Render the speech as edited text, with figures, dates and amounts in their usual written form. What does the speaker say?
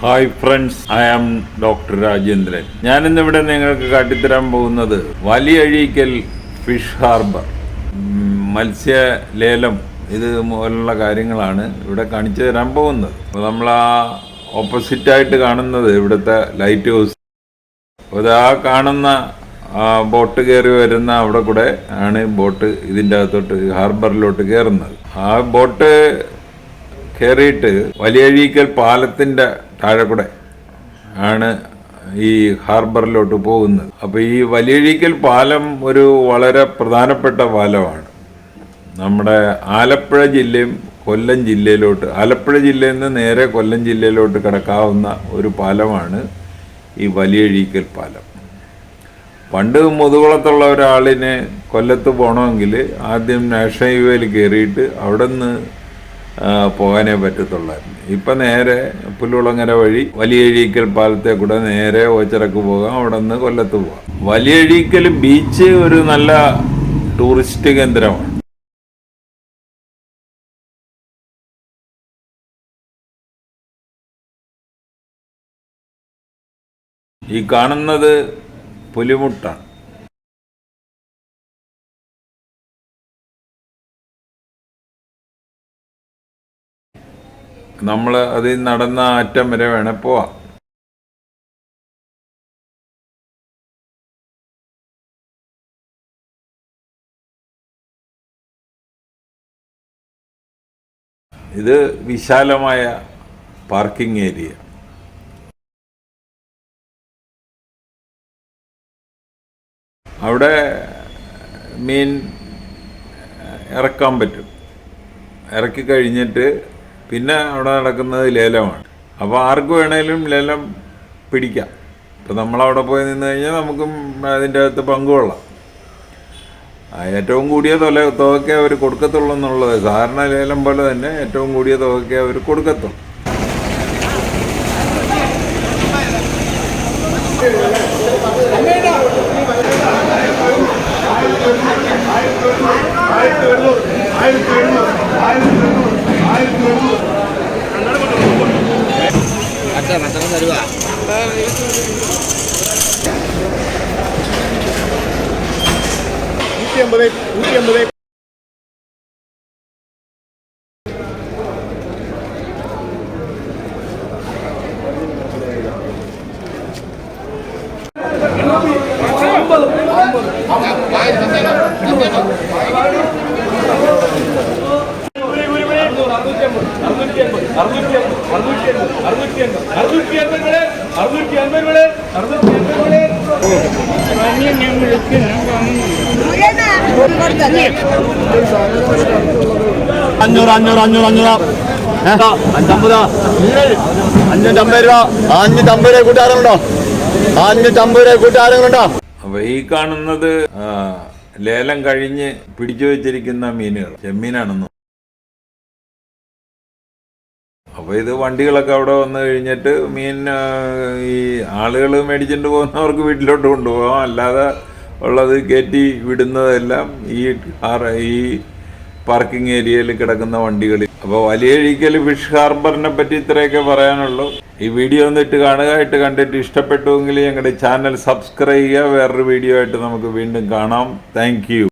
Hi friends, I am doctor Rajendran. ഞാനിന്നിവിടെ നിങ്ങൾക്ക് കാട്ടിത്തരാൻ പോകുന്നത് വലിയഴീക്കൽ ഫിഷ് ഹാർബർ, മത്സ്യ ലേലം, ഇത് പോലുള്ള കാര്യങ്ങളാണ് ഇവിടെ കാണിച്ചു തരാൻ പോകുന്നത്. അപ്പോൾ നമ്മൾ ആ ഓപ്പോസിറ്റായിട്ട് കാണുന്നത് ഇവിടുത്തെ ലൈറ്റ് ഹൗസ്. അപ്പോൾ ആ കാണുന്ന ബോട്ട് കയറി വരുന്ന അവിടെ കൂടെ ആണ് ബോട്ട് ഇതിൻ്റെ അകത്തോട്ട് ഹാർബറിലോട്ട് കയറുന്നത്. ആ ബോട്ട് കയറിയിട്ട് വലിയഴീക്കൽ പാലത്തിൻ്റെ താഴെ കൂടെ ആണ് ഈ ഹാർബറിലോട്ട് പോകുന്നത്. അപ്പോൾ ഈ വലിയഴീക്കൽ പാലം ഒരു വളരെ പ്രധാനപ്പെട്ട പാലമാണ്. നമ്മുടെ ആലപ്പുഴ ജില്ലയും കൊല്ലം ജില്ലയിലോട്ട്, ആലപ്പുഴ ജില്ലയിൽ നിന്ന് നേരെ കൊല്ലം ജില്ലയിലോട്ട് കിടക്കാവുന്ന ഒരു പാലമാണ് ഈ വലിയഴീക്കൽ പാലം. പണ്ട് മുതുകുളത്തുള്ള ഒരാളിന് കൊല്ലത്ത് പോകണമെങ്കിൽ ആദ്യം നാഷണൽ ഹൈവേയിൽ കയറിയിട്ട് അവിടെ നിന്ന് പോകാനേ പറ്റത്തുള്ളായിരുന്നു. ഇപ്പം നേരെ പുല്ലുളങ്ങര വഴി വലിയഴീക്കൽ പാലത്തെ കൂടെ നേരെ ഓച്ചിറക്ക് പോകാം, അവിടെ നിന്ന് കൊല്ലത്ത് പോകാം. വലിയഴീക്കൽ ബീച്ച് ഒരു നല്ല ടൂറിസ്റ്റ് കേന്ദ്രമാണ്. ഈ കാണുന്നത് പുലിമുട്ടാണ്. നമ്മൾ അതിൽ നടന്ന അറ്റം വരെ വേണേൽ പോവാം. ഇത് വിശാലമായ പാർക്കിംഗ് ഏരിയ. അവിടെ മീൻ ഇറക്കാൻ പറ്റും. ഇറക്കി കഴിഞ്ഞിട്ട് പിന്നെ അവിടെ നടക്കുന്നത് ലേലമാണ്. അപ്പോൾ ആർക്ക് വേണേലും ലേലം പിടിക്കാം. ഇപ്പോൾ നമ്മളവിടെ പോയി നിന്ന് കഴിഞ്ഞാൽ നമുക്കും അതിൻ്റെ അകത്ത് പങ്കുകൊള്ളാം. ഏറ്റവും കൂടിയ തുകയ്ക്ക് അവർ കൊടുക്കത്തുള്ളൂ എന്നുള്ളത് സാധാരണ ലേലം പോലെ തന്നെ ഏറ്റവും കൂടിയ തുകയ്ക്ക് അവർ കൊടുക്കത്തുള്ളൂ. അഞ്ഞൂറ് 550 രൂപ. 550 രൂപ കൂട്ടുകാരുണ്ടോ? 550 രൂപ കൂട്ടുകാരുണ്ടോ? അപ്പൊ ഈ കാണുന്നത് ലേലം കഴിഞ്ഞ് പിടിച്ചു വെച്ചിരിക്കുന്ന മീനുകൾ, ചെമ്മീനാണെന്നും. അപ്പൊ ഇത് വണ്ടികളൊക്കെ അവിടെ വന്നു കഴിഞ്ഞിട്ട് മീൻ ഈ ആളുകൾ മേടിച്ചിട്ട് പോകുന്നവർക്ക് വീട്ടിലോട്ട് കൊണ്ടുപോകാം. അല്ലാതെ ഉള്ളത് കയറ്റി വിടുന്നതെല്ലാം ഈ പാർക്കിംഗ് ഏരിയയിൽ കിടക്കുന്ന വണ്ടികളിൽ. അപ്പോൾ വലിയഴീക്കൽ ഫിഷ് ഹാർബറിനെ പറ്റി ഇത്രയൊക്കെ പറയാനുള്ളൂ. ഈ വീഡിയോ ഒന്നിട്ട് കാണുക. കണ്ടിട്ട് ഇഷ്ടപ്പെട്ടുവെങ്കിൽ ഞങ്ങളുടെ ചാനൽ സബ്സ്ക്രൈബ് ചെയ്യുക. വേറൊരു വീഡിയോ ആയിട്ട് നമുക്ക് വീണ്ടും കാണാം. Thank you.